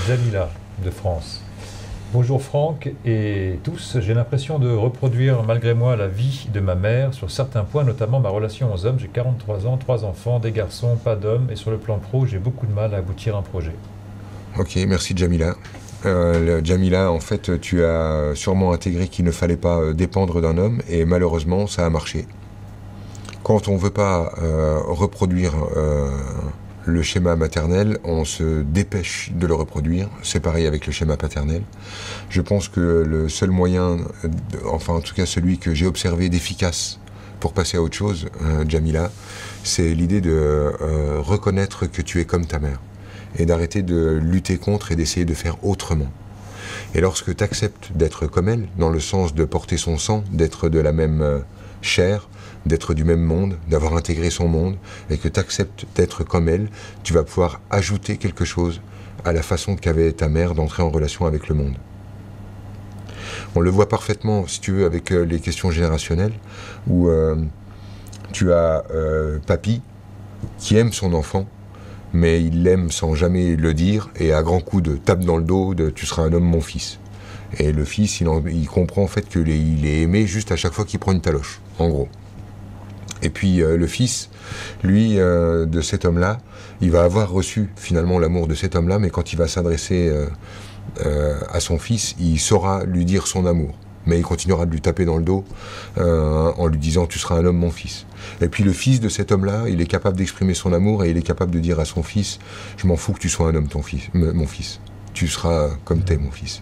Jamila de France. Bonjour Franck et tous, j'ai l'impression de reproduire malgré moi la vie de ma mère sur certains points, notamment ma relation aux hommes. J'ai 43 ans, 3 enfants, des garçons, pas d'hommes, et sur le plan pro, j'ai beaucoup de mal à aboutir à un projet. Ok, merci Jamila. Jamila, en fait, tu as sûrement intégré qu'il ne fallait pas dépendre d'un homme, et malheureusement, ça a marché. Quand on ne veut pas reproduire le schéma maternel, on se dépêche de le reproduire. C'est pareil avec le schéma paternel. Je pense que le seul moyen, enfin en tout cas celui que j'ai observé d'efficace pour passer à autre chose, Jamila, c'est l'idée de reconnaître que tu es comme ta mère et d'arrêter de lutter contre et d'essayer de faire autrement. Et lorsque tu acceptes d'être comme elle, dans le sens de porter son sang, d'être de la même chair, d'être du même monde, d'avoir intégré son monde, et que tu acceptes d'être comme elle, tu vas pouvoir ajouter quelque chose à la façon qu'avait ta mère d'entrer en relation avec le monde. On le voit parfaitement, si tu veux, avec les questions générationnelles, où tu as papy qui aime son enfant, mais il l'aime sans jamais le dire, et à grands coups de tape dans le dos, de « tu seras un homme, mon fils ». Et le fils, il comprend en fait qu'il est aimé juste à chaque fois qu'il prend une taloche, en gros. Et puis le fils, lui, de cet homme-là, il va avoir reçu finalement l'amour de cet homme-là, mais quand il va s'adresser à son fils, il saura lui dire son amour. Mais il continuera de lui taper dans le dos en lui disant « tu seras un homme, mon fils ». Et puis le fils de cet homme-là, il est capable d'exprimer son amour et il est capable de dire à son fils « je m'en fous que tu sois un homme, mon fils. Tu seras comme t'es, mon fils ».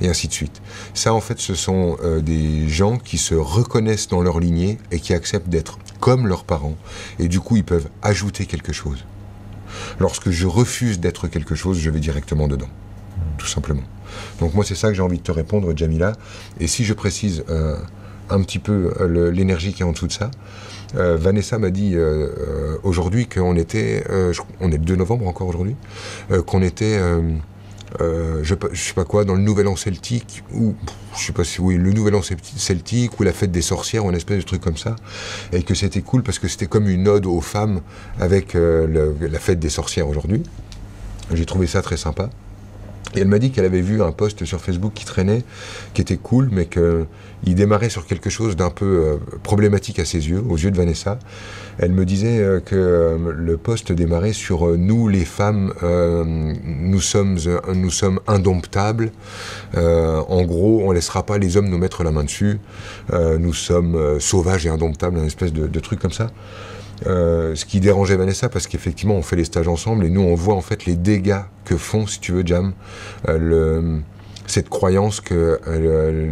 Et ainsi de suite. Ça, en fait, ce sont des gens qui se reconnaissent dans leur lignée et qui acceptent d'être comme leurs parents. Et du coup, ils peuvent ajouter quelque chose. Lorsque je refuse d'être quelque chose, je vais directement dedans. Tout simplement. Donc moi, c'est ça que j'ai envie de te répondre, Jamila. Et si je précise un petit peu l'énergie qui est en dessous de ça, Vanessa m'a dit aujourd'hui qu'on était... on est le 2 novembre encore aujourd'hui, qu'on était... je sais pas quoi, dans le Nouvel An celtique, ou je sais pas si oui, le Nouvel An celtique, ou la fête des sorcières, ou une espèce de truc comme ça, et que c'était cool parce que c'était comme une ode aux femmes avec la fête des sorcières aujourd'hui. J'ai trouvé ça très sympa. Et elle m'a dit qu'elle avait vu un post sur Facebook qui traînait, qui était cool, mais qu'il démarrait sur quelque chose d'un peu problématique à ses yeux, aux yeux de Vanessa. Elle me disait que le post démarrait sur nous, les femmes, nous sommes indomptables. En gros, on ne laissera pas les hommes nous mettre la main dessus. Nous sommes sauvages et indomptables, une espèce de truc comme ça. Ce qui dérangeait Vanessa, parce qu'effectivement on fait les stages ensemble et nous on voit en fait les dégâts que font, si tu veux, Jam, cette croyance que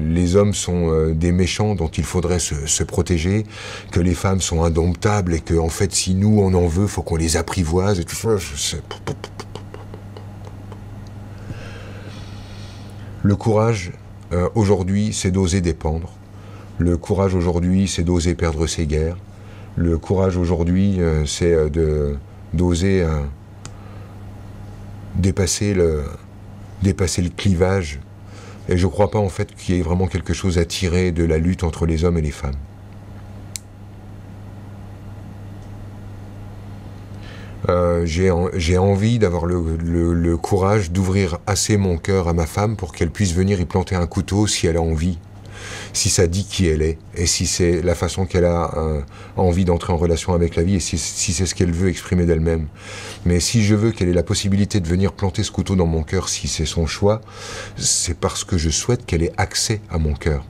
les hommes sont des méchants dont il faudrait se protéger, que les femmes sont indomptables et que en fait si nous on en veut, faut qu'on les apprivoise et tout ça. Le courage aujourd'hui, c'est d'oser dépendre. Le courage aujourd'hui, c'est d'oser perdre ses guerres. Le courage aujourd'hui, c'est d'oser dépasser le clivage. Et je ne crois pas en fait qu'il y ait vraiment quelque chose à tirer de la lutte entre les hommes et les femmes. J'ai envie d'avoir le courage d'ouvrir assez mon cœur à ma femme pour qu'elle puisse venir y planter un couteau si elle a envie. Si ça dit qui elle est, et si c'est la façon qu'elle a envie d'entrer en relation avec la vie, et si c'est ce qu'elle veut exprimer d'elle-même. Mais si je veux qu'elle ait la possibilité de venir planter ce couteau dans mon cœur, si c'est son choix, c'est parce que je souhaite qu'elle ait accès à mon cœur.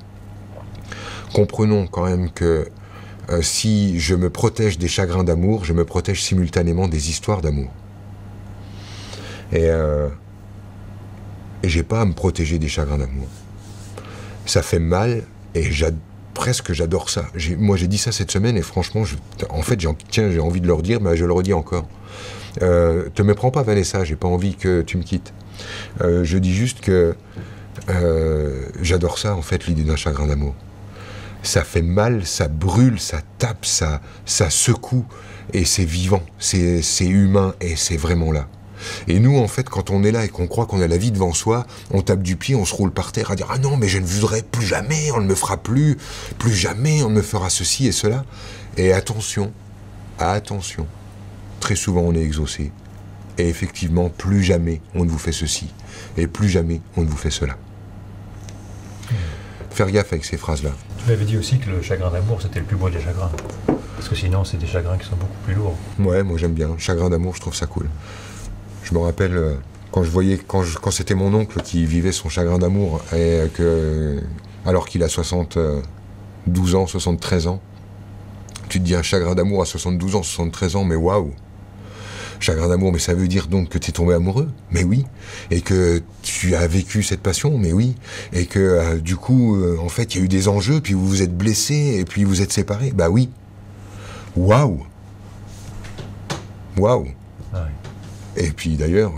Comprenons quand même que si je me protège des chagrins d'amour, je me protège simultanément des histoires d'amour. Et j'ai pas à me protéger des chagrins d'amour. Ça fait mal et presque j'adore ça. Moi j'ai dit ça cette semaine et franchement, en fait j'ai envie de leur dire, mais je le redis encore. Te méprends pas Vanessa, j'ai pas envie que tu me quittes. Je dis juste que j'adore ça en fait, l'idée d'un chagrin d'amour. Ça fait mal, ça brûle, ça tape, ça secoue et c'est vivant, c'est humain et c'est vraiment là. Et nous, en fait, quand on est là et qu'on croit qu'on a la vie devant soi, on tape du pied, on se roule par terre à dire « Ah non, mais je ne voudrais plus jamais, on ne me fera plus jamais, on me fera ceci et cela. » Et attention, très souvent on est exaucé. Et effectivement, plus jamais on ne vous fait ceci, et plus jamais on ne vous fait cela. Faire gaffe avec ces phrases-là. Tu m'avais dit aussi que le chagrin d'amour, c'était le plus beau des chagrins. Parce que sinon, c'est des chagrins qui sont beaucoup plus lourds. Ouais, moi j'aime bien. Chagrin d'amour, je trouve ça cool. Je me rappelle quand c'était mon oncle qui vivait son chagrin d'amour, et alors qu'il a 72 ans, 73 ans, tu te dis un chagrin d'amour à 72 ans, 73 ans, mais waouh! Chagrin d'amour, mais ça veut dire donc que tu es tombé amoureux? Mais oui. Et que tu as vécu cette passion? Mais oui. Et que du coup, en fait, il y a eu des enjeux, puis vous vous êtes blessés, et puis vous êtes séparés? Bah oui. Waouh! Waouh! Ah oui. Et puis d'ailleurs,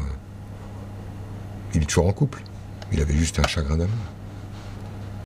il est toujours en couple. Il avait juste un chagrin d'amour.